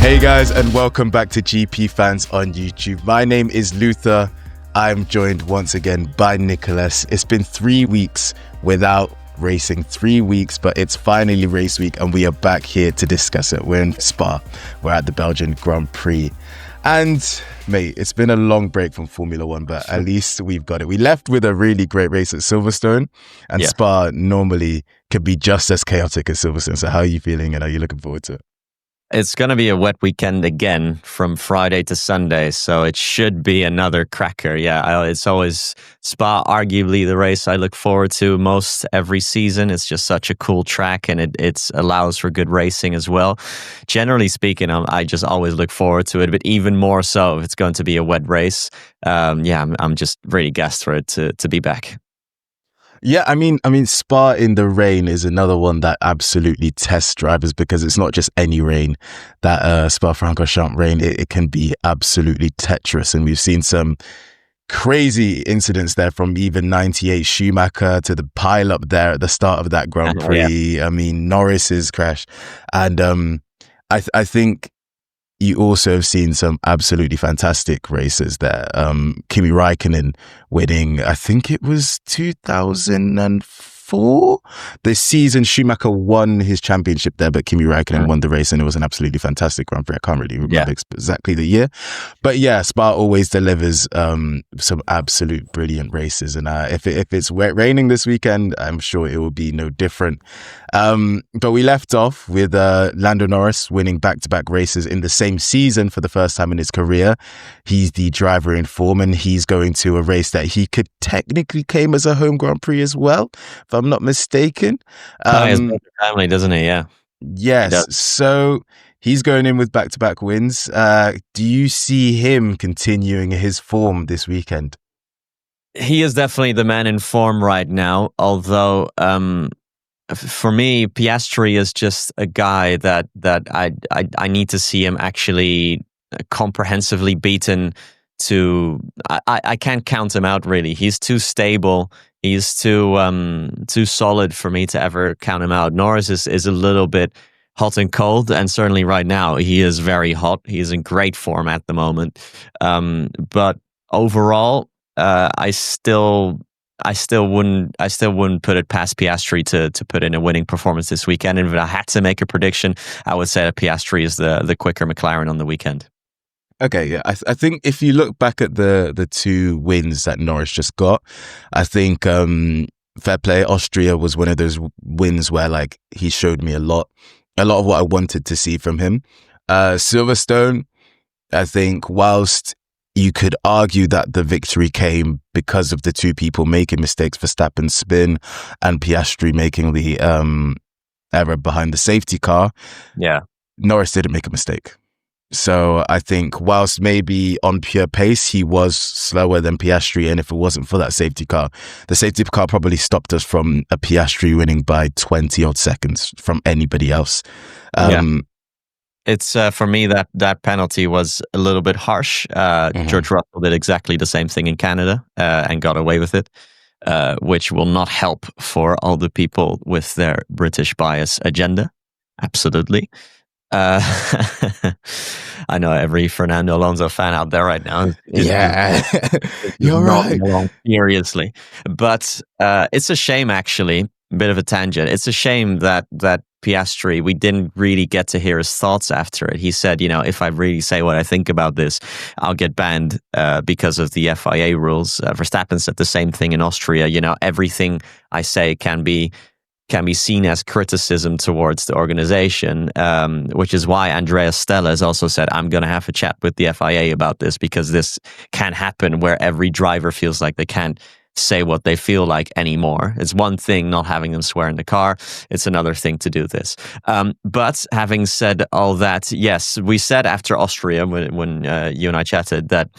Hey guys, and welcome back to GP Fans on YouTube. My name is Luther. I'm joined once again by Nicholas. It's been 3 weeks without racing, 3 weeks, but it's finally race week and we are back here to discuss it. We're in Spa. We're at the Belgian Grand Prix. And mate, it's been a long break from Formula One, but at least we've got it. We left with a really great race at Silverstone, and Spa normally can be just as chaotic as Silverstone. So how are you feeling and are you looking forward to it? It's going to be a wet weekend again from Friday to Sunday, so it should be another cracker. Yeah, it's always Spa, arguably the race I look forward to most every season. It's just such a cool track, and it allows for good racing as well. Generally speaking, I just always look forward to it, but even more so if it's going to be a wet race. I'm just really gassed for it to be back. Yeah, I mean, Spa in the rain is another one that absolutely tests drivers because it's not just any rain. That Spa Francorchamps rain, it can be absolutely treacherous, and we've seen some crazy incidents there from even 98 Schumacher to the pile up there at the start of that Grand Prix. I mean, Norris's crash, and I think you also have seen some absolutely fantastic races there. Kimi Räikkönen winning, I think it was 2004. This season, Schumacher won his championship there, but Kimi Räikkönen won the race, and it was an absolutely fantastic Grand Prix. I can't really remember exactly the year. But yeah, Spa always delivers some absolute brilliant races. And if it's raining this weekend, I'm sure it will be no different. But we left off with Lando Norris winning back-to-back races in the same season for the first time in his career. He's the driver in form, and he's going to a race that he could technically claim as a home Grand Prix as well, if I'm not mistaken. He has a family, doesn't he? Yeah. Yes. So he's going in with back-to-back wins. Do you see him continuing his form this weekend? He is definitely the man in form right now, although for me, Piastri is just a guy that I need to see him actually comprehensively beaten. I can't count him out really. He's too stable. He's too solid for me to ever count him out. Norris is a little bit hot and cold, and certainly right now he is very hot. He is in great form at the moment. But overall, I still wouldn't put it past Piastri to put in a winning performance this weekend. And if I had to make a prediction, I would say that Piastri is the quicker McLaren on the weekend. Okay, yeah. I think if you look back at the two wins that Norris just got, I think fair play. Austria was one of those wins where like he showed me a lot of what I wanted to see from him. Silverstone, I think whilst you could argue that the victory came because of the two people making mistakes, Verstappen's spin and Piastri making the error behind the safety car. Yeah, Norris didn't make a mistake. So I think whilst maybe on pure pace, he was slower than Piastri. And if it wasn't for that safety car, the safety car probably stopped us from a Piastri winning by 20 odd seconds from anybody else. It's for me that penalty was a little bit harsh. George Russell did exactly the same thing in Canada and got away with it, which will not help for all the people with their British bias agenda. Absolutely. I know every Fernando Alonso fan out there right now. You're right. Seriously, but it's a shame actually. A bit of a tangent. It's a shame that Piastri, we didn't really get to hear his thoughts after it. He said, if I really say what I think about this, I'll get banned because of the FIA rules. Verstappen said the same thing in Austria. Everything I say can be seen as criticism towards the organization, which is why Andreas Stella has also said, I'm going to have a chat with the FIA about this because this can happen where every driver feels like they can't say what they feel like anymore. It's one thing not having them swear in the car. It's another thing to do this. But having said all that, yes, we said after Austria when you and I chatted that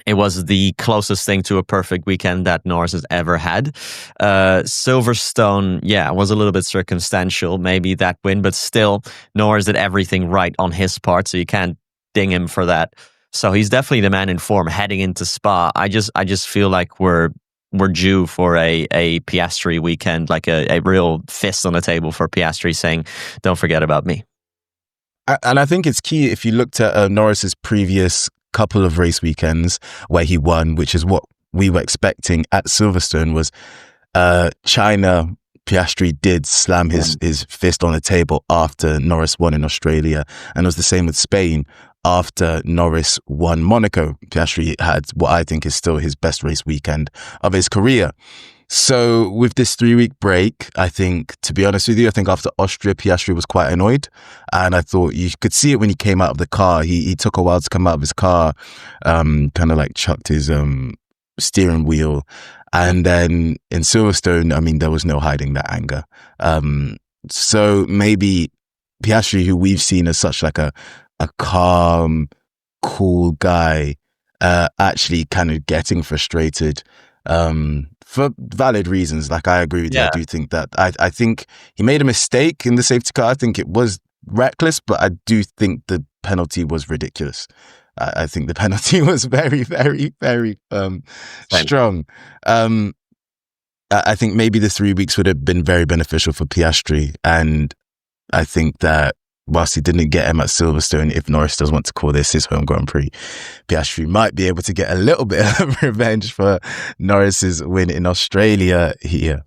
it was the closest thing to a perfect weekend that Norris has ever had. Silverstone, was a little bit circumstantial, maybe that win, but still Norris did everything right on his part, so you can't ding him for that. So he's definitely the man in form heading into Spa. I just feel like we're due for a Piastri weekend, like a real fist on the table for Piastri saying, don't forget about me. And I think it's key if you looked at Norris's previous couple of race weekends where he won, which is what we were expecting at Silverstone, was China. Piastri did slam his fist on the table after Norris won in Australia. And it was the same with Spain. After Norris won Monaco, Piastri had what I think is still his best race weekend of his career. So with this 3-week break, I think, to be honest with you, I think after Austria, Piastri was quite annoyed. And I thought you could see it when he came out of the car. He took a while to come out of his car, kind of like chucked his steering wheel. And then in Silverstone, I mean, there was no hiding that anger. So maybe Piastri, who we've seen as such like a calm, cool guy, actually kind of getting frustrated for valid reasons. Like, I agree with you. I do think that I think he made a mistake in the safety car. I think it was reckless, but I do think the penalty was ridiculous. I think the penalty was very, very, very strong. I think maybe the 3 weeks would have been very beneficial for Piastri. And I think that whilst he didn't get him at Silverstone, if Norris does want to call this his home Grand Prix, Piastri might be able to get a little bit of revenge for Norris's win in Australia here.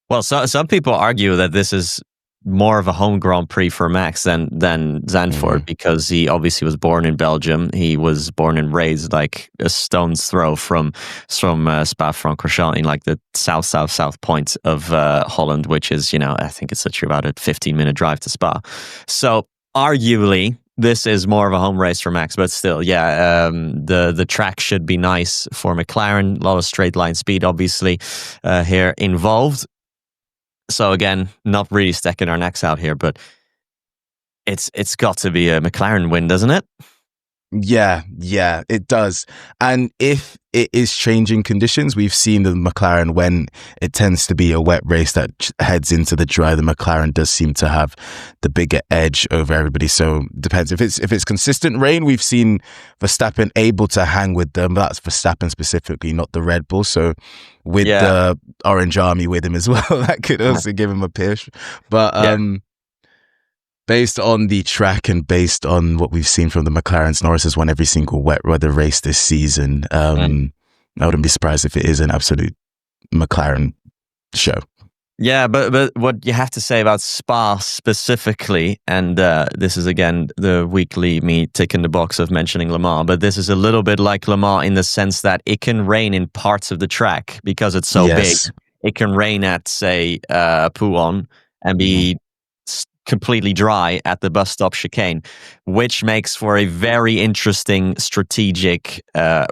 Well, some people argue that this is more of a home Grand Prix for Max than Zandvoort, because he obviously was born in Belgium. He was born and raised like a stone's throw from Spa-Francorchamps, in like the south point of Holland, which is, I think it's literally about a 15-minute drive to Spa. So arguably, this is more of a home race for Max, but still, the track should be nice for McLaren. A lot of straight line speed, obviously, here involved. So again, not really sticking our necks out here, but it's got to be a McLaren win, doesn't it? Yeah, it does. And if it is changing conditions, we've seen the McLaren, when it tends to be a wet race that heads into the dry, the McLaren does seem to have the bigger edge over everybody. So depends. If it's consistent rain, we've seen Verstappen able to hang with them. That's Verstappen specifically, not the Red Bull. So with the Orange Army with him as well, that could also give him a push. But based on the track and based on what we've seen from the McLarens, Norris has won every single wet weather race this season. I wouldn't be surprised if it is an absolute McLaren show. Yeah, but what you have to say about Spa specifically, and this is again the weekly me ticking the box of mentioning Le Mans, but this is a little bit like Le Mans in the sense that it can rain in parts of the track because it's so big. It can rain at, say, Pouhon and be completely dry at the bus stop chicane, which makes for a very interesting strategic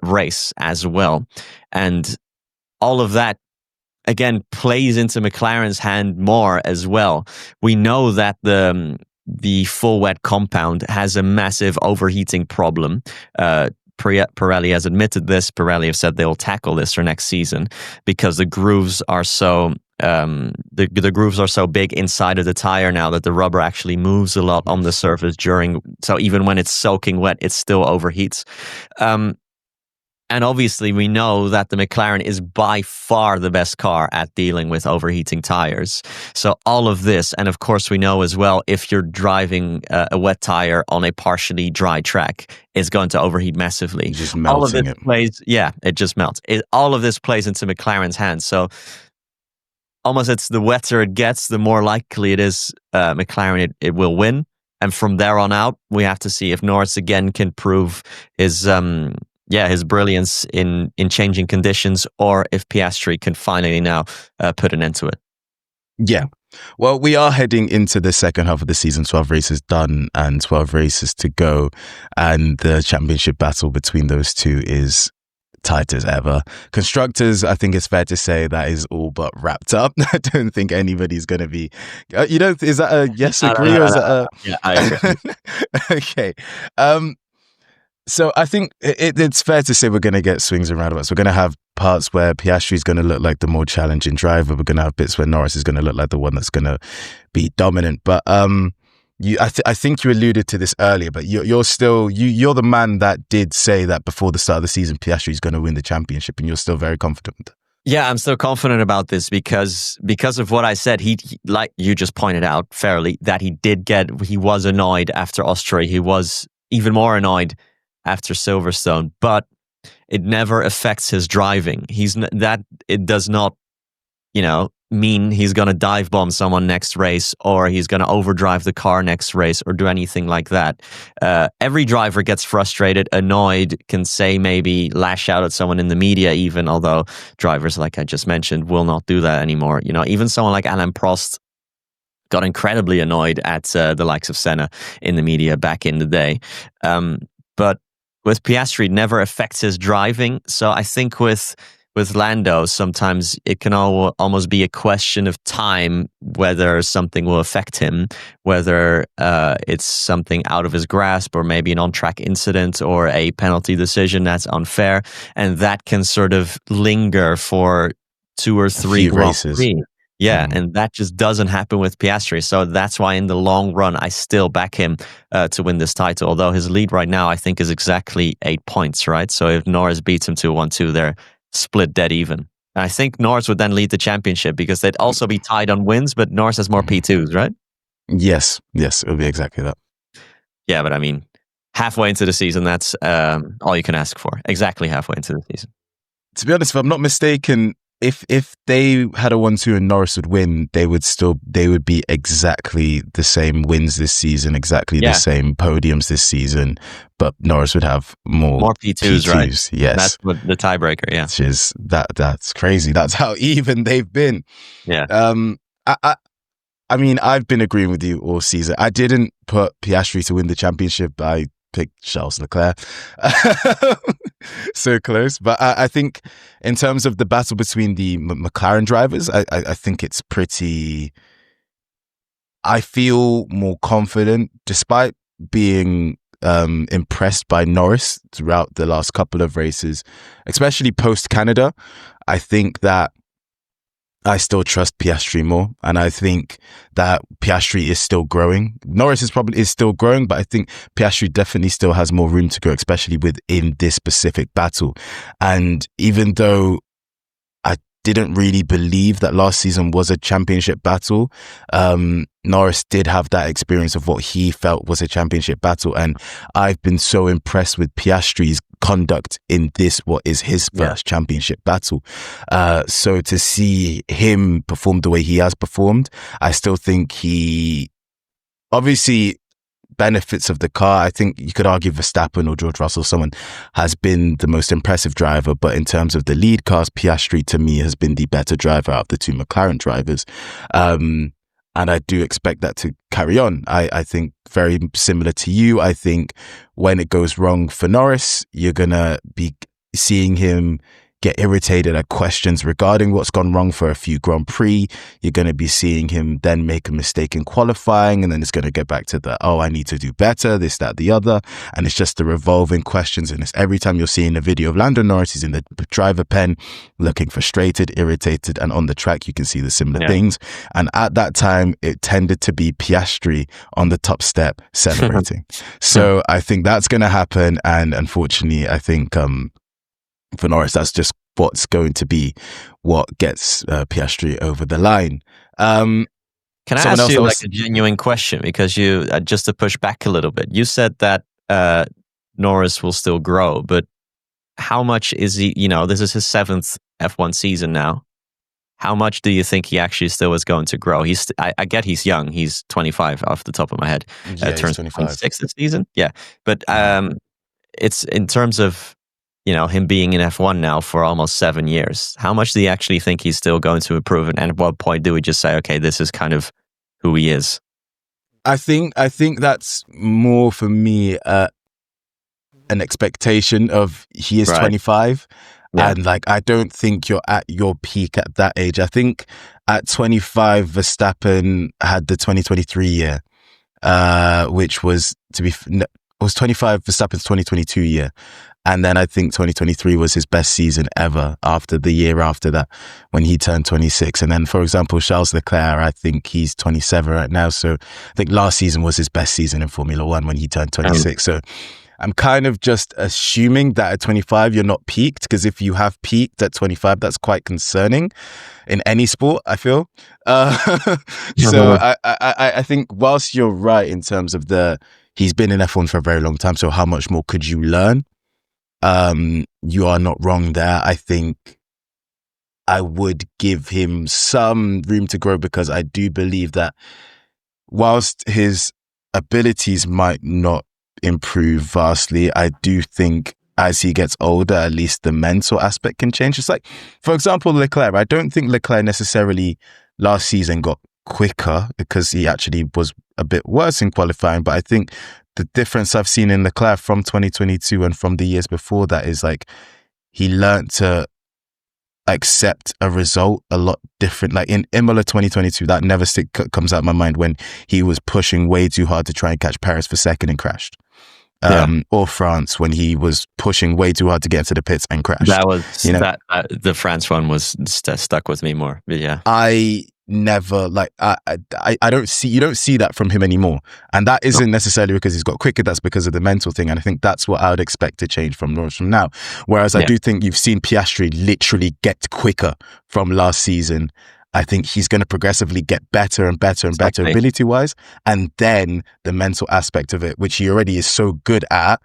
race as well. And all of that, again, plays into McLaren's hand more as well. We know that the full wet compound has a massive overheating problem. Pirelli has admitted this. Pirelli have said they'll tackle this for next season because the grooves are so the grooves are so big inside of the tire now that the rubber actually moves a lot on the surface so even when it's soaking wet, it still overheats. And obviously, we know that the McLaren is by far the best car at dealing with overheating tires. So all of this, and of course, we know as well, if you're driving a wet tire on a partially dry track, it's going to overheat massively. Just melting it. It just melts. All of this plays into McLaren's hands. So almost it's the wetter it gets, the more likely it is McLaren it will win. And from there on out, we have to see if Norris again can prove his brilliance in changing conditions, or if Piastri can finally now put an end to it. Yeah. Well, we are heading into the second half of the season, 12 races done and 12 races to go. And the championship battle between those two is tight as ever. Constructors, I think it's fair to say that is all but wrapped up. I don't think anybody's going to be... is that a yes agree or is that a... Yeah, I agree. Okay. So I think it's fair to say we're going to get swings and roundabouts. We're going to have parts where Piastri is going to look like the more challenging driver. We're going to have bits where Norris is going to look like the one that's going to be dominant. But I think you alluded to this earlier, but you're still you're the man that did say that before the start of the season Piastri is going to win the championship, and you're still very confident. Yeah, I'm so confident about this because of what I said. He, like you just pointed out fairly, that he was annoyed after Austria. He was even more annoyed after Silverstone, but it never affects his driving. It does not, mean he's going to dive bomb someone next race, or he's going to overdrive the car next race, or do anything like that. Every driver gets frustrated, annoyed, can say maybe lash out at someone in the media even, although drivers, like I just mentioned, will not do that anymore. Even someone like Alain Prost got incredibly annoyed at the likes of Senna in the media back in the day. But with Piastri, it never affects his driving. So I think with Lando, sometimes it can almost be a question of time whether something will affect him, whether it's something out of his grasp, or maybe an on-track incident or a penalty decision that's unfair, and that can sort of linger for 2 or 3 races. Yeah, and that just doesn't happen with Piastri. So that's why in the long run, I still back him to win this title. Although his lead right now, I think, is exactly 8 points, right? So if Norris beats him to 1-2, they're split dead even. And I think Norris would then lead the championship because they'd also be tied on wins, but Norris has more P2s, right? Yes, it would be exactly that. Yeah, but I mean, halfway into the season, that's all you can ask for. Exactly halfway into the season. To be honest, if I'm not mistaken, if they had a 1-2 and Norris would win, they would be exactly the same wins this season, exactly the same podiums this season, but Norris would have more P2s, right? Yes, that's what the tiebreaker. Yeah, which is that's crazy. That's how even they've been. Yeah. I mean, I've been agreeing with you all season. I didn't put Piastri to win the championship. I picked Charles Leclerc. So close. But I think in terms of the battle between the McLaren drivers, I think it's pretty... I feel more confident, despite being impressed by Norris throughout the last couple of races, especially post-Canada. I think that I still trust Piastri more, and I think that Piastri is still growing. Norris is still growing, but I think Piastri definitely still has more room to go, especially within this specific battle. And even though I didn't really believe that last season was a championship battle, Norris did have that experience of what he felt was a championship battle, and I've been so impressed with Piastri's conduct in this, what is his first championship battle. So to see him perform the way he has performed, I still think he obviously benefits of the car. I think you could argue Verstappen or George Russell, someone has been the most impressive driver, but in terms of the lead cars, Piastri to me has been the better driver out of the two McLaren drivers. And I do expect that to carry on. I think very similar to you. I think when it goes wrong for Norris, you're going to be seeing him get irritated at questions regarding what's gone wrong for a few Grand Prix. You're going to be seeing him then make a mistake in qualifying, and then it's going to get back to I need to do better, this, that, the other. And it's just the revolving questions. And it's every time you're seeing a video of Lando Norris, he's in the driver pen, looking frustrated, irritated, and on the track, you can see the similar things. And at that time, it tended to be Piastri on the top step celebrating. So I think that's going to happen. And unfortunately, I think, for Norris, that's just what's going to be what gets Piastri over the line. Can I ask you like a genuine question? Because you, just to push back a little bit, you said that Norris will still grow, but how much is he, this is his 7th F1 season now. How much do you think he actually still is going to grow? I get he's young. He's 25 off the top of my head. Turns 26 this season. Yeah. But it's in terms of, him being in F1 now for almost 7 years. How much do you actually think he's still going to improve? And at what point do we just say, okay, this is kind of who he is? I think that's more for me an expectation of he is 25. Yeah. And I don't think you're at your peak at that age. I think at 25, Verstappen had the 2023 year, which was was 25 Verstappen's 2022 year. And then I think 2023 was his best season ever after the year after that, when he turned 26. And then, for example, Charles Leclerc, I think he's 27 right now. So I think last season was his best season in Formula One when he turned 26. So I'm kind of just assuming that at 25 you're not peaked, because if you have peaked at 25, that's quite concerning in any sport, I feel. So I think whilst you're right in terms of he's been in F1 for a very long time, so how much more could you learn? You are not wrong there. I think I would give him some room to grow, because I do believe that whilst his abilities might not improve vastly, I do think as he gets older, at least the mental aspect can change. It's like, for example, Leclerc. I don't think Leclerc necessarily last season got quicker, because he actually was a bit worse in qualifying. But I think the difference I've seen in Leclerc from 2022 and from the years before that is like he learned to accept a result a lot different. Like in Imola 2022, that never comes out of my mind, when he was pushing way too hard to try and catch Paris for second and crashed. Or France, when he was pushing way too hard to get into the pits and crashed. That was the France one was stuck with me more. But yeah, I never I don't see, you don't see that from him anymore, and that isn't necessarily because he's got quicker. That's because of the mental thing, and I think that's what I would expect to change from Norris from now. Whereas I do think you've seen Piastri literally get quicker from last season. I think he's going to progressively get better and better and better ability-wise. And then the mental aspect of it, which he already is so good at,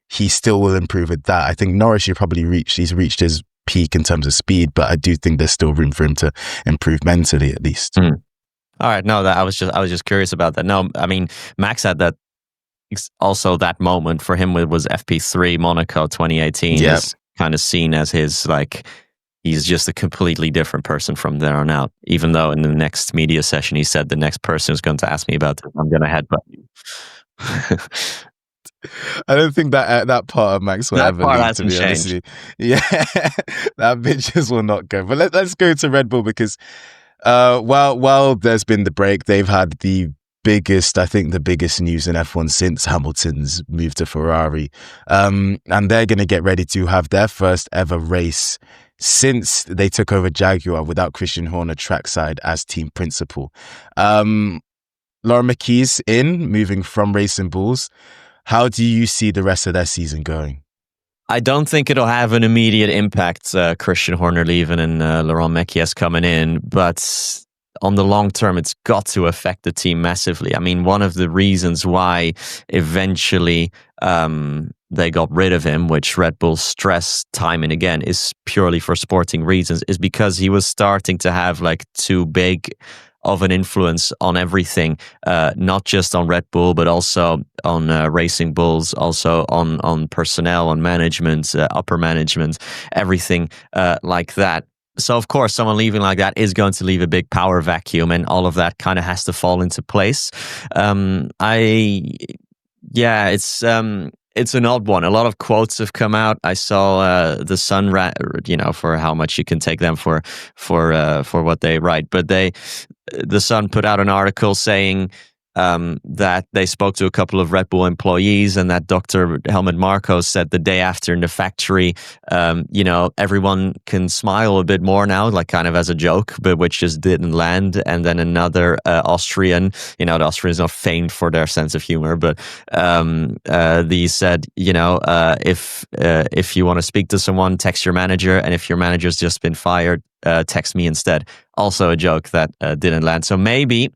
he still will improve with that. I think Norris, he's reached his peak in terms of speed, but I do think there's still room for him to improve mentally, at least. All right. No, I was just curious about that. No, I mean, Max had that also, that moment for him was FP3 Monaco 2018. Yeah. Is kind of seen as his, like, he's just a completely different person from there on out. Even though in the next media session, he said the next person who's going to ask me about this, I'm going to headbutt you. I don't think that part of Max will ever leave, to be honest with you. Yeah, that bitches will not go. But let's go to Red Bull, because while there's been the break, they've had the biggest news in F1 since Hamilton's move to Ferrari. And they're going to get ready to have their first ever race since they took over Jaguar without Christian Horner trackside as team principal. Laura McKee's moving from Racing Bulls. How do you see the rest of their season going? I don't think it'll have an immediate impact, Christian Horner leaving and Laurent Mekies coming in, but on the long term, it's got to affect the team massively. I mean, one of the reasons why eventually they got rid of him, which Red Bull stressed time and again, is purely for sporting reasons, is because he was starting to have like too big of an influence on everything, not just on Red Bull, but also on Racing Bulls, also on personnel, on management, upper management, everything like that. So, of course, someone leaving like that is going to leave a big power vacuum, and all of that kind of has to fall into place. It's an odd one. A lot of quotes have come out. I saw the Sun, for how much you can take them for what they write. But the Sun put out an article saying that they spoke to a couple of Red Bull employees, and that Dr. Helmut Marko said the day after in the factory, everyone can smile a bit more now, like kind of as a joke, but which just didn't land. And then another Austrian, the Austrians are famed for their sense of humor, but these said, if you want to speak to someone, text your manager, and if your manager's just been fired, text me instead. Also a joke that didn't land. So maybe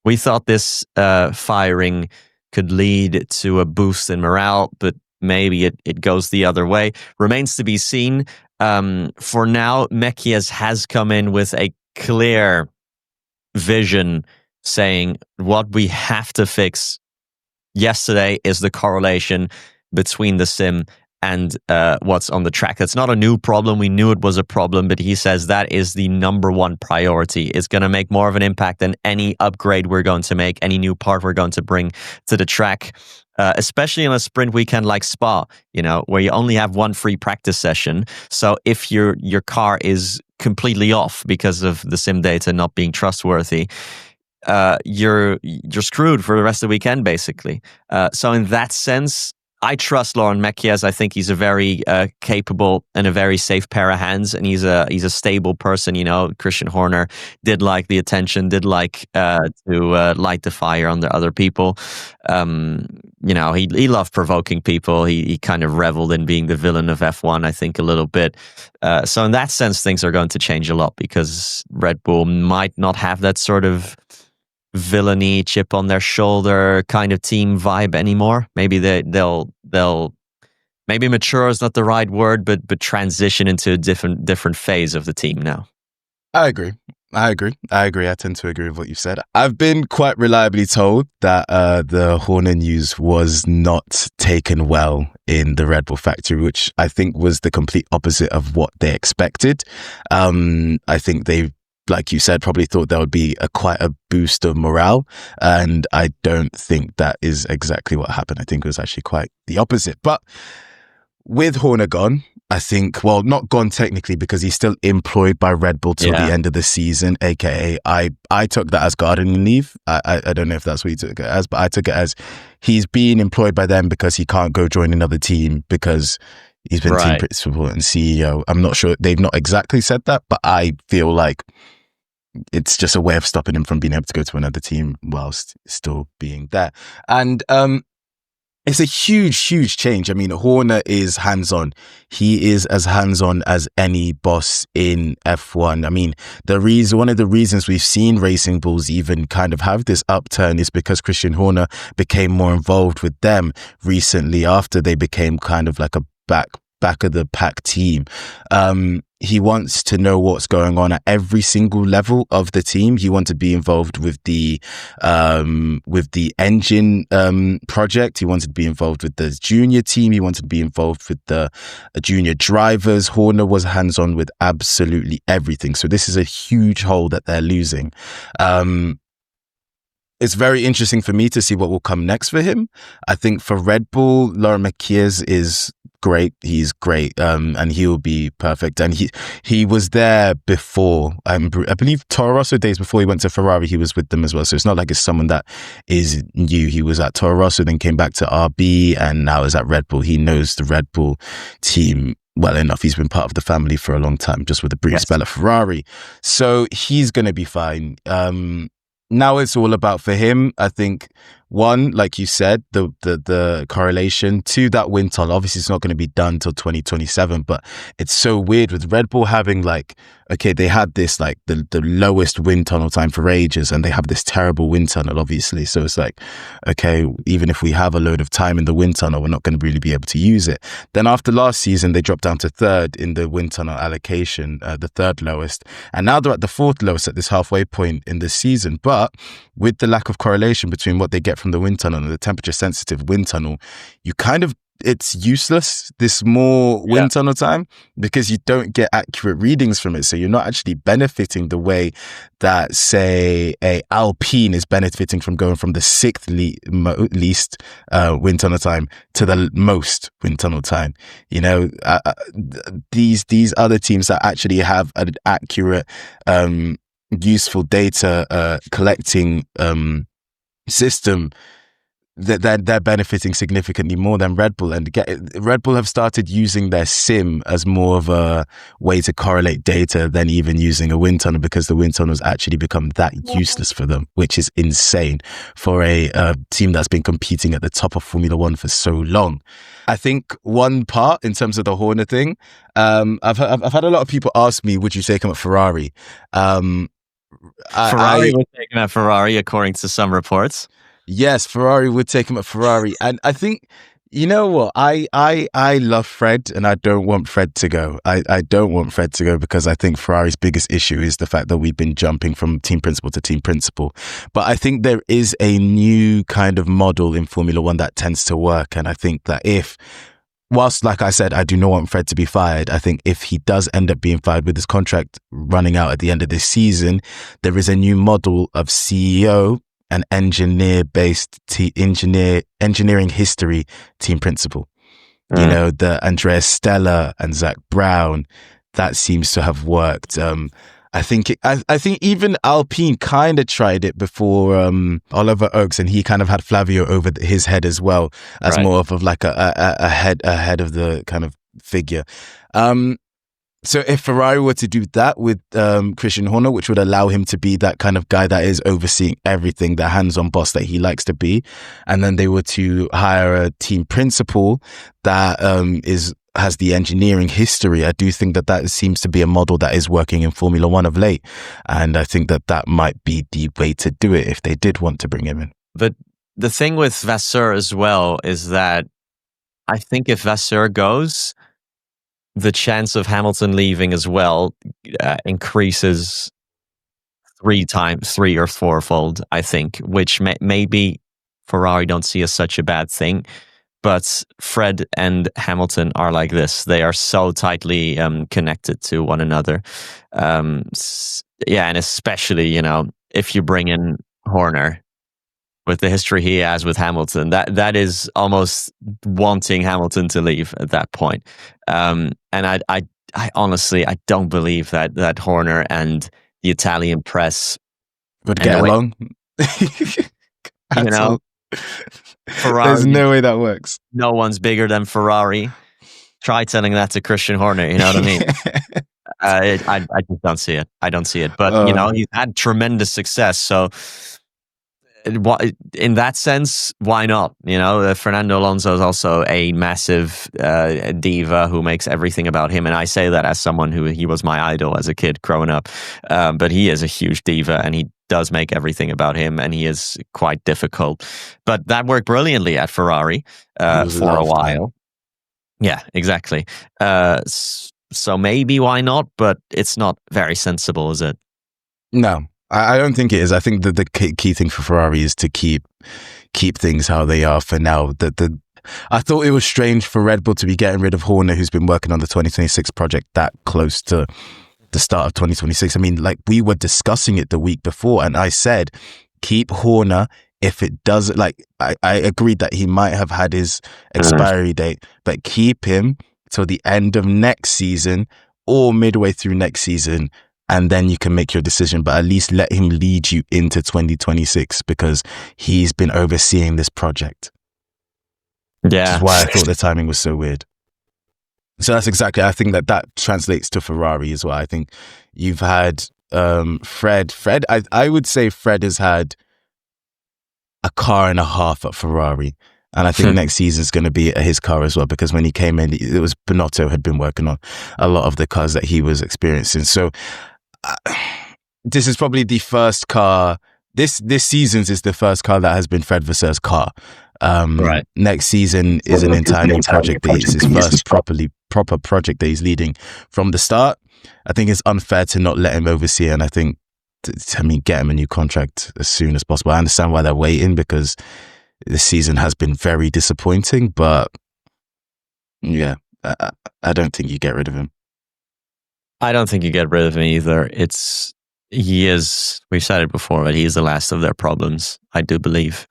we thought this firing could lead to a boost in morale, but maybe it goes the other way. Remains to be seen. For now, Mekies has come in with a clear vision saying what we have to fix yesterday is the correlation between the sim and what's on the track. That's not a new problem. We knew it was a problem, but he says that is the number one priority. It's going to make more of an impact than any upgrade we're going to make, any new part we're going to bring to the track, especially on a sprint weekend like Spa, where you only have one free practice session. So if your car is completely off because of the sim data not being trustworthy, you're screwed for the rest of the weekend, basically. So in that sense, I trust Laurent Mekies. I think he's a very capable and a very safe pair of hands, and he's a stable person. You know, Christian Horner did like the attention, did like to light the fire under other people. You know, he loved provoking people. He kind of reveled in being the villain of F1, I think, a little bit. So in that sense, things are going to change a lot because Red Bull might not have that sort of villainy, chip on their shoulder kind of team vibe anymore. Maybe they'll maybe mature is not the right word, but transition into a different phase of the team now. I agree. I tend to agree with what you said. I've been quite reliably told that the Horner news was not taken well in the Red Bull factory, which I think was the complete opposite of what they expected. I think they, like you said, probably thought there would be quite a boost of morale. And I don't think that is exactly what happened. I think it was actually quite the opposite. But with Horner gone, I think, well, not gone technically because he's still employed by Red Bull till the end of the season, aka I took that as gardening leave. I don't know if that's what you took it as, but I took it as he's being employed by them because he can't go join another team because he's been team principal and CEO. I'm not sure. They've not exactly said that, but I feel like it's just a way of stopping him from being able to go to another team whilst still being there. And it's a huge change. I mean, Horner is hands-on. He is as hands-on as any boss in F1. I mean, one of the reasons we've seen Racing Bulls even kind of have this upturn is because Christian Horner became more involved with them recently after they became kind of like a back of the pack team. He wants to know what's going on at every single level of the team. He wants to be involved with the engine project. He wanted to be involved with the junior team. He wanted to be involved with the junior drivers. Horner was hands-on with absolutely everything. So this is a huge hole that they're losing. It's very interesting for me to see what will come next for him. I think for Red Bull, Laurent Mekies is great. He's great, and he will be perfect. And he was there before. I believe Toro Rosso days before he went to Ferrari, he was with them as well. So it's not like it's someone that is new. He was at Toro Rosso, then came back to RB, and now is at Red Bull. He knows the Red Bull team well enough. He's been part of the family for a long time, just with a brief spell at Ferrari. So he's going to be fine. Now it's all about, for him, I think, one, like you said, the correlation. Two, that wind tunnel. Obviously, it's not going to be done till 2027, but it's so weird with Red Bull having they had this the lowest wind tunnel time for ages, and they have this terrible wind tunnel, obviously. So it's like, okay, even if we have a load of time in the wind tunnel, we're not going to really be able to use it. Then after last season, they dropped down to third in the wind tunnel allocation, the third lowest. And now they're at the fourth lowest at this halfway point in this season. But with the lack of correlation between what they get from the wind tunnel and the temperature sensitive wind tunnel, it's useless, this more wind tunnel time, because you don't get accurate readings from it. So you're not actually benefiting the way that, say, a Alpine is benefiting from going from the sixth least wind tunnel time to the most wind tunnel time. You know, these other teams that actually have an accurate, useful data collecting system, that they're benefiting significantly more than Red Bull. And Red Bull have started using their sim as more of a way to correlate data than even using a wind tunnel, because the wind tunnel has actually become that useless for them, which is insane for a team that's been competing at the top of Formula One for so long. I think one part in terms of the Horner thing, I've had a lot of people ask me, would you take him at Ferrari? Ferrari would take him at Ferrari, according to some reports. Yes, Ferrari would take him at Ferrari. And I think, you know what, I love Fred, and I don't want Fred to go. I don't want Fred to go because I think Ferrari's biggest issue is the fact that we've been jumping from team principal to team principal. But I think there is a new kind of model in Formula One that tends to work. And I think that whilst, like I said, I do not want Fred to be fired, I think if he does end up being fired with his contract running out at the end of this season, there is a new model of CEO and engineer-based engineering history team principal. You know, the Andrea Stella and Zach Brown, that seems to have worked. I I think even Alpine kind of tried it before Oliver Oaks, and he kind of had Flavio over his head as well as more of like a head of the kind of figure. So if Ferrari were to do that with Christian Horner, which would allow him to be that kind of guy that is overseeing everything, the hands-on boss that he likes to be, and then they were to hire a team principal that has the engineering history, I do think that seems to be a model that is working in Formula One of late. And I think that might be the way to do it if they did want to bring him in. But the thing with Vasseur as well is that I think if Vasseur goes, the chance of Hamilton leaving as well increases 3 or 4-fold, I think, which maybe Ferrari don't see as such a bad thing. But Fred and Hamilton are like this. They are so tightly connected to one another. And especially, if you bring in Horner with the history he has with Hamilton, that is almost wanting Hamilton to leave at that point. And I honestly, I don't believe that Horner and the Italian press would get along. Ferrari, there's no way that works. No one's bigger than Ferrari. Try telling that to Christian Horner. You know what I mean? I just don't see it. I don't see it. But he's had tremendous success. So, in that sense, why not? Fernando Alonso is also a massive diva who makes everything about him, and I say that as someone he was my idol as a kid growing up. But he is a huge diva, and he does make everything about him, and he is quite difficult. But that worked brilliantly at Ferrari for a while. Yeah, exactly. So maybe why not? But it's not very sensible, is it? No, I don't think it is. I think that the key thing for Ferrari is to keep things how they are for now. I thought it was strange for Red Bull to be getting rid of Horner, who's been working on the 2026 project that close to the start of 2026. I mean, like, we were discussing it the week before, and I said, keep Horner. If it does, like, I agreed that he might have had his expiry date, but keep him till the end of next season or midway through next season, and then you can make your decision. But at least let him lead you into 2026 because he's been overseeing this project. Yeah, which is why I thought the timing was so weird. So that's exactly, I think that translates to Ferrari as well. I think you've had Fred, I would say Fred has had a car and a half at Ferrari. And I think next season is going to be his car as well, because when he came in, it was Binotto had been working on a lot of the cars that he was experiencing. So this is probably the first car, this season's is the first car that has been Fred Vasseur's car. Right. Next season is an entirely new project. It's his first proper project that he's leading from the start. I think it's unfair to not let him oversee, and I think, get him a new contract as soon as possible. I understand why they're waiting, because this season has been very disappointing, but yeah, I don't think you get rid of him. I don't think you get rid of him either. We've said it before, but he is the last of their problems, I do believe.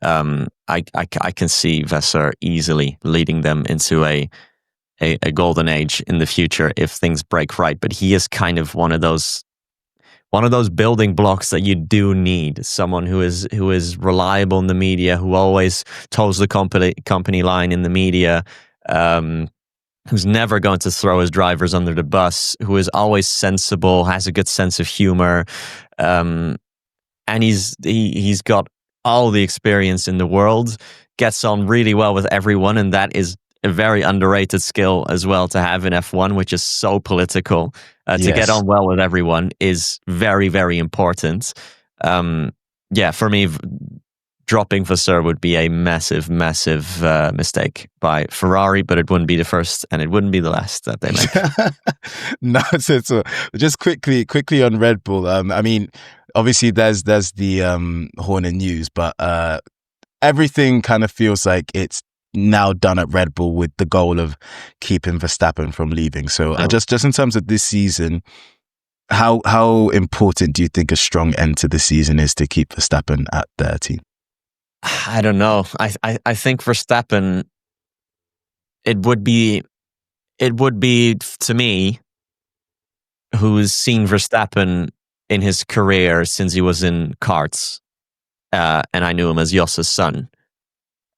I can see Vasseur easily leading them into a golden age in the future if things break right. But he is kind of one of those building blocks that you do need. Someone who is reliable in the media, who always toes the company line in the media, who's never going to throw his drivers under the bus, who is always sensible, has a good sense of humor, and he's got all the experience in the world, gets on really well with everyone, and that is a very underrated skill as well to have in F1, which is so political. To get on well with everyone is very, very important. For me, dropping Vasseur would be a massive, massive mistake by Ferrari, but it wouldn't be the first and it wouldn't be the last that they make. No, so just quickly on Red Bull. I mean, obviously there's the Horner news, but everything kind of feels like it's now done at Red Bull with the goal of keeping Verstappen from leaving. So just in terms of this season, how important do you think a strong end to the season is to keep Verstappen at their team? I don't know. I think Verstappen, it would be to me who's seen Verstappen in his career since he was in karts, and I knew him as Jos's son,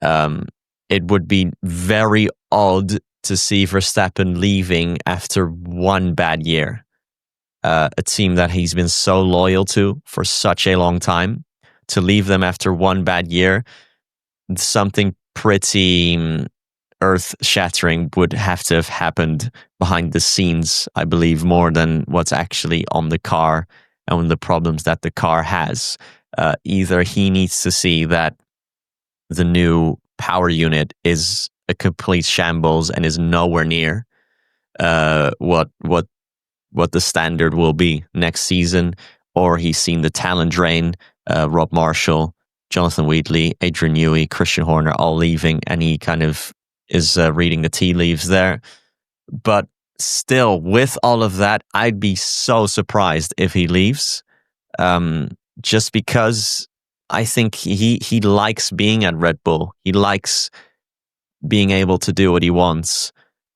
it would be very odd to see Verstappen leaving after one bad year. A team that he's been so loyal to for such a long time, to leave them after one bad year, something pretty earth-shattering would have to have happened behind the scenes, I believe, more than what's actually on the car and the problems that the car has. Either he needs to see that the new power unit is a complete shambles and is nowhere near what the standard will be next season, or he's seen the talent drain, Rob Marshall, Jonathan Wheatley, Adrian Newey, Christian Horner all leaving, and he kind of is reading the tea leaves there. But still, with all of that, I'd be so surprised if he leaves, just because I think he likes being at Red Bull. He likes being able to do what he wants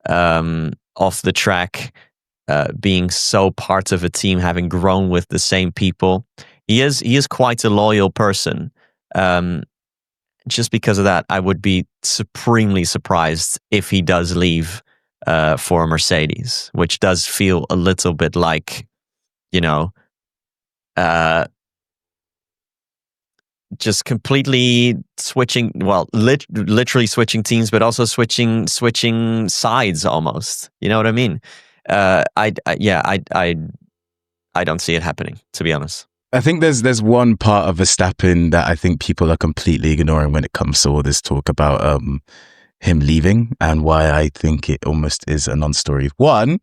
off the track, being so part of a team, having grown with the same people. He is quite a loyal person. Just because of that, I would be supremely surprised if he does leave for Mercedes, which does feel a little bit like, just completely switching, well, literally switching teams, but also switching sides almost. You know what I mean? I don't see it happening, to be honest. I think there's one part of Verstappen that I think people are completely ignoring when it comes to all this talk about him leaving, and why I think it almost is a non-story. One,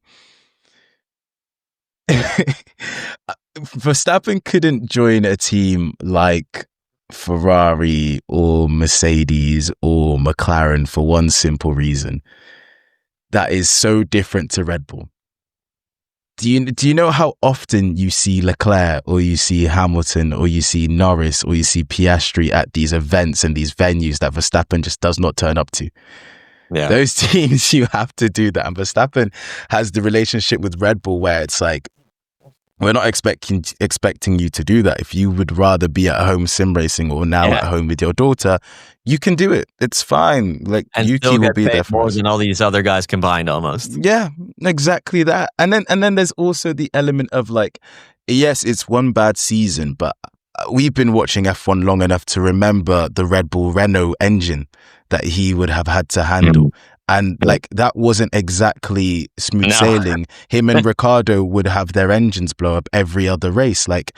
Verstappen couldn't join a team like Ferrari or Mercedes or McLaren for one simple reason. That is so different to Red Bull. Do you know how often you see Leclerc or you see Hamilton or you see Norris or you see Piastri at these events and these venues that Verstappen just does not turn up to? Yeah. Those teams, you have to do that. And Verstappen has the relationship with Red Bull where it's like, we're not expecting you to do that. If you would rather be at home sim racing or now at home with your daughter, you can do it. It's fine. Like, Yuki will be there for more us. than all these other guys combined, almost. Yeah, exactly that. And then there's also the element of like, yes, it's one bad season, but we've been watching F1 long enough to remember the Red Bull Renault engine that he would have had to handle. And like, that wasn't exactly smooth sailing. Him and Ricciardo would have their engines blow up every other race. Like,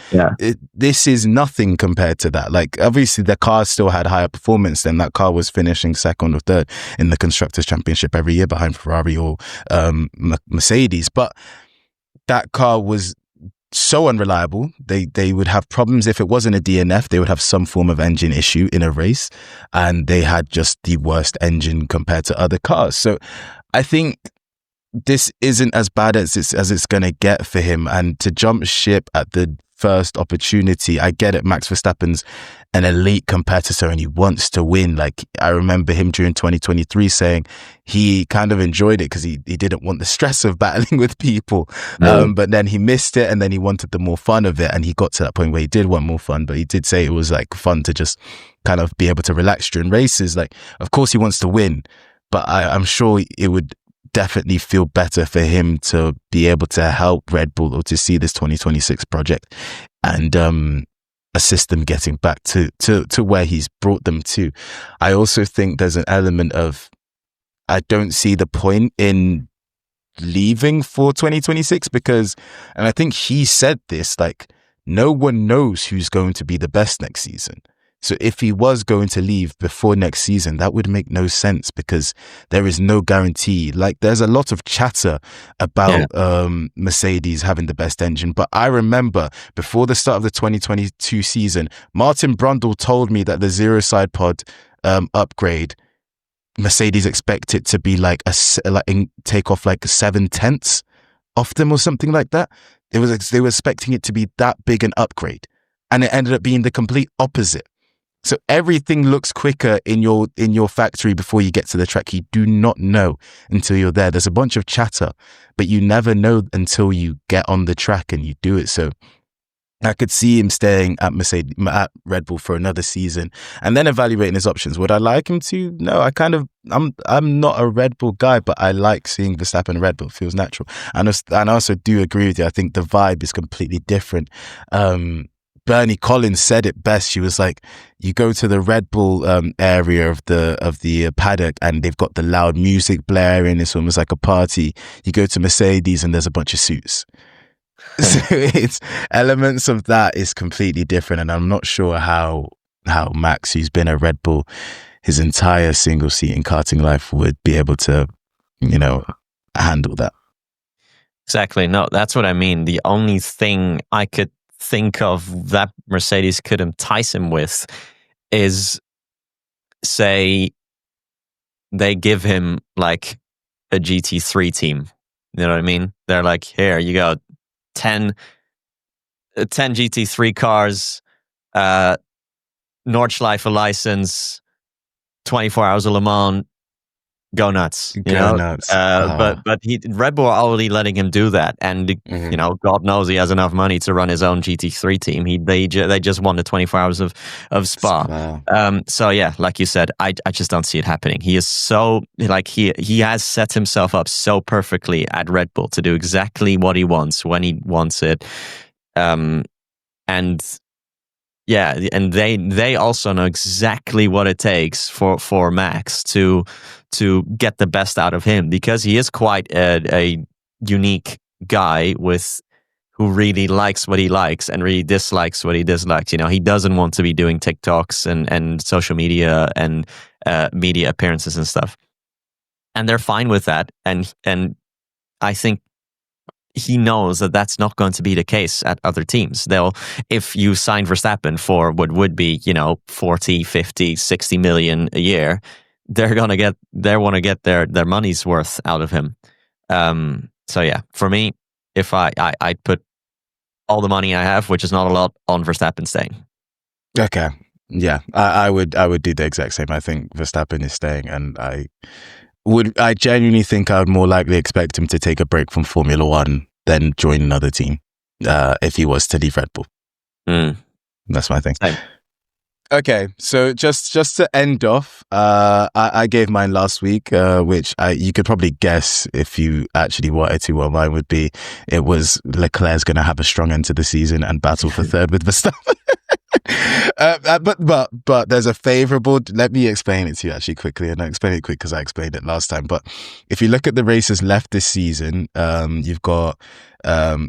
this is nothing compared to that. Like, obviously the car still had higher performance, than that car was finishing second or third in the Constructors' Championship every year behind Ferrari or Mercedes. But that car was so unreliable. They would have problems if it wasn't a DNF. They would have some form of engine issue in a race, and they had just the worst engine compared to other cars. So I think this isn't as bad as it's going to get for him. And to jump ship at the first opportunity, I get it. Max Verstappen's an elite competitor and he wants to win. Like, I remember him during 2023 saying he kind of enjoyed it because he didn't want the stress of battling with people. But then he missed it, and then he wanted the more fun of it, and he got to that point where he did want more fun. But he did say it was like fun to just kind of be able to relax during races. Like, of course he wants to win, but I'm sure it would definitely feel better for him to be able to help Red Bull, or to see this 2026 project and assist them getting back to where he's brought them to. I also think there's an element of, I don't see the point in leaving for 2026 because, and I think he said this, like, no one knows who's going to be the best next season. So if he was going to leave before next season, that would make no sense because there is no guarantee. Like, there's a lot of chatter about Mercedes having the best engine. But I remember before the start of the 2022 season, Martin Brundle told me that the zero side pod upgrade, Mercedes expect it to be take off like 7/10 off them or something like that. They were expecting it to be that big an upgrade, and it ended up being the complete opposite. So everything looks quicker in your factory before you get to the track. You do not know until you're there. There's a bunch of chatter, but you never know until you get on the track and you do it. So I could see him staying at Red Bull for another season and then evaluating his options. Would I like him to? No, I'm not a Red Bull guy, but I like seeing Verstappen Red Bull. It feels natural. And I also do agree with you. I think the vibe is completely different. Bernie Collins said it best. She was like, you go to the Red Bull area of the paddock and they've got the loud music blaring. It's almost like a party. You go to Mercedes and there's a bunch of suits. So it's elements of that is completely different. And I'm not sure how Max, who's been a Red Bull his entire single seat in karting life, would be able to, handle that. Exactly. No, that's what I mean. The only thing I could think of that Mercedes could entice him with is, say, they give him like a GT3 team. You know what I mean? They're like, here you go, 10 GT3 cars, Nordschleife license, 24 hours of Le Mans. Go nuts, nuts. But Red Bull are already letting him do that, and God knows he has enough money to run his own GT3 team. They just won the 24 hours of Spa. So yeah, like you said, I just don't see it happening. He is so he has set himself up so perfectly at Red Bull to do exactly what he wants when he wants it, and yeah, and they also know exactly what it takes for Max to get the best out of him, because he is quite a unique guy who really likes what he likes and really dislikes what he dislikes. He doesn't want to be doing TikToks and social media and media appearances and stuff, and they're fine with that. And I think he knows that that's not going to be the case at other teams. If you sign Verstappen for what would be, 40, 50, 60 million a year, they want to get their money's worth out of him. So yeah, for me, if I'd put all the money I have, which is not a lot, on Verstappen staying. Okay. Yeah, I would do the exact same. I think Verstappen is staying, and I genuinely think I would more likely expect him to take a break from Formula One than join another team if he was to leave Red Bull. That's my thing. Same. Okay, so just to end off, I gave mine last week, which you could probably guess if you actually wanted to what mine would be. It was Leclerc's going to have a strong end to the season and battle for third with Verstappen. But there's a favourable. Let me explain it to you actually quickly, and I'll explain it quick because I explained it last time. But if you look at the races left this season, you've got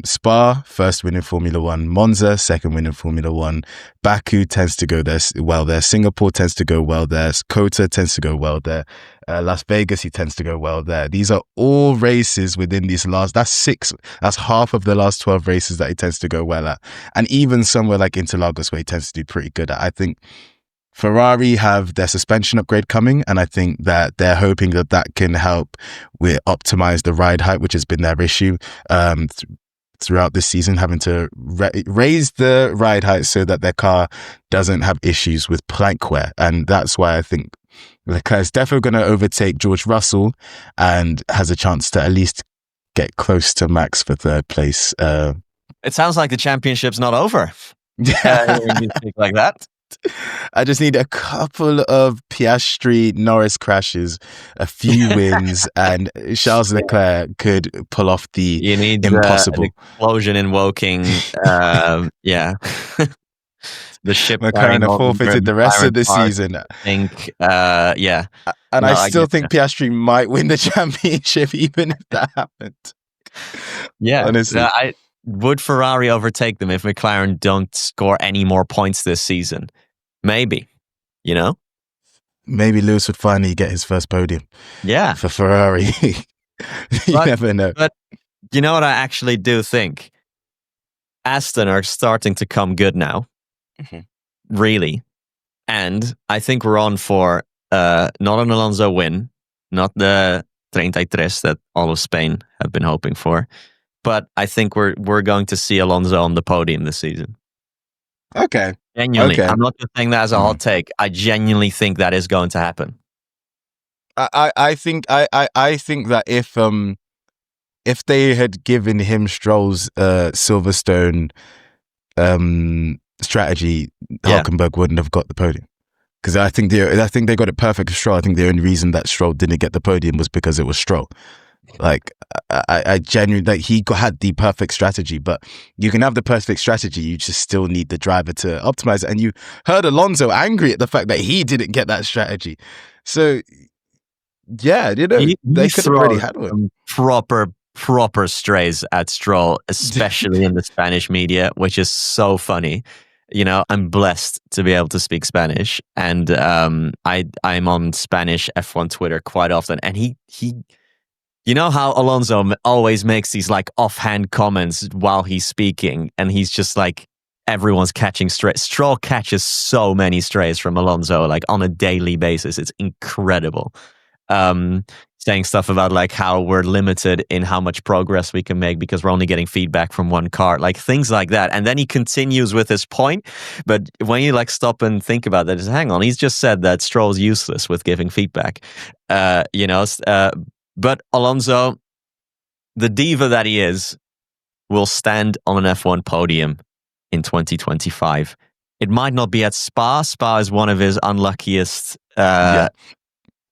Spa, first win in Formula One, Monza, second win in Formula One, Baku tends to go there well there, Singapore tends to go well there, Kota tends to go well there, Las Vegas he tends to go well there. These are all races within these that's half of the last 12 races that he tends to go well at, and even somewhere like Interlagos where he tends to do pretty good at. I think Ferrari have their suspension upgrade coming, and I think that they're hoping that can help with optimize the ride height, which has been their issue throughout this season, having to raise the ride height so that their car doesn't have issues with plank wear. And that's why I think Leclerc's definitely going to overtake George Russell and has a chance to at least get close to Max for third place. It sounds like the championship's not over. Yeah, when you speak like that. I just need a couple of Piastri Norris crashes, a few wins, and Charles Leclerc could pull off the impossible. An explosion in Woking. Yeah. The ship McLaren have forfeited the rest of the season. I think, yeah. And I still think Piastri might win the championship even if that happened. Yeah. Honestly. Would Ferrari overtake them if McLaren don't score any more points this season? Maybe, Maybe Lewis would finally get his first podium. Yeah. For Ferrari. You never know. But you know what I actually do think? Aston are starting to come good now. Mm-hmm. Really. And I think we're on for not an Alonso win, not the 33 that all of Spain have been hoping for. But I think we're going to see Alonso on the podium this season. Okay. Genuinely, Okay. I'm not just saying that as a hot take. I genuinely think that is going to happen. I think that if they had given him Stroll's Silverstone strategy, Hülkenberg wouldn't have got the podium. Because I think they got it perfect for Stroll. I think the only reason that Stroll didn't get the podium was because it was Stroll. Like I genuinely, like, he had the perfect strategy, but you can have the perfect strategy, you just still need the driver to optimize it. And you heard Alonso angry at the fact that he didn't get that strategy. So yeah, you know, they could have already had one. Proper strays at Stroll, especially in the Spanish media, which is so funny. You know, I'm blessed to be able to speak Spanish, and I'm on Spanish F1 Twitter quite often, and he you know how Alonso always makes these like offhand comments while he's speaking, and he's just like, everyone's catching strays. Stroll catches so many strays from Alonso, like on a daily basis. It's incredible. Saying stuff about like how we're limited in how much progress we can make because we're only getting feedback from one car, like things like that. And then he continues with his point. But when you like stop and think about that, just hang on, he's just said that Stroll's useless with giving feedback. But Alonso, the diva that he is, will stand on an F1 podium in 2025. It might not be at Spa. Spa is one of his unluckiest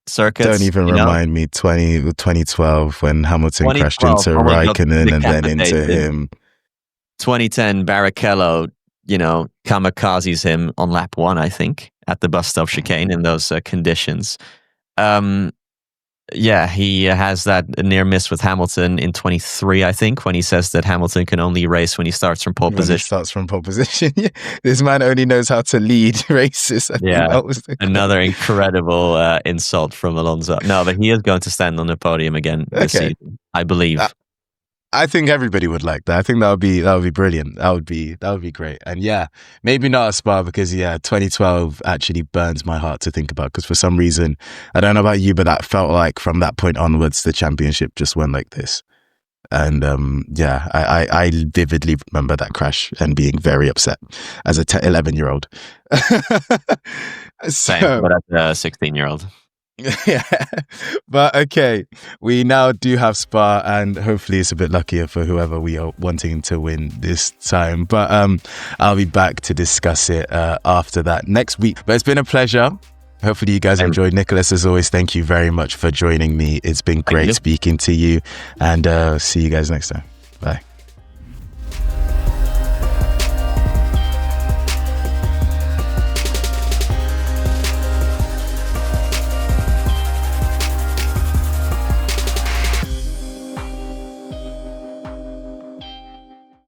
circuits. Don't even remind me. 2012 when Hamilton crashed into Raikkonen and then into him. 2010 Barrichello, kamikazes him on lap 1, I think, at the bus stop chicane in those conditions. He has that near miss with Hamilton in 23, I think, when he says that Hamilton can only race when he starts from pole position. Yeah. This man only knows how to lead races. I think that was another incredible insult from Alonso. No, but he is going to stand on the podium again this season, I believe. I think everybody would like that. I think that would be brilliant. That would be great. And yeah, maybe not a Spa because 2012 actually burns my heart to think about, because for some reason, I don't know about you, but that felt like from that point onwards, the championship just went like this. And I vividly remember that crash and being very upset as a 11-year-old. Same, but as a 16-year-old. Yeah, but okay, we now do have Spa, and hopefully it's a bit luckier for whoever we are wanting to win this time. But I'll be back to discuss it after that next week. But it's been a pleasure. Hopefully you guys enjoyed. Nicholas, as always, thank you very much for joining me. It's been great speaking to you, and see you guys next time. Bye.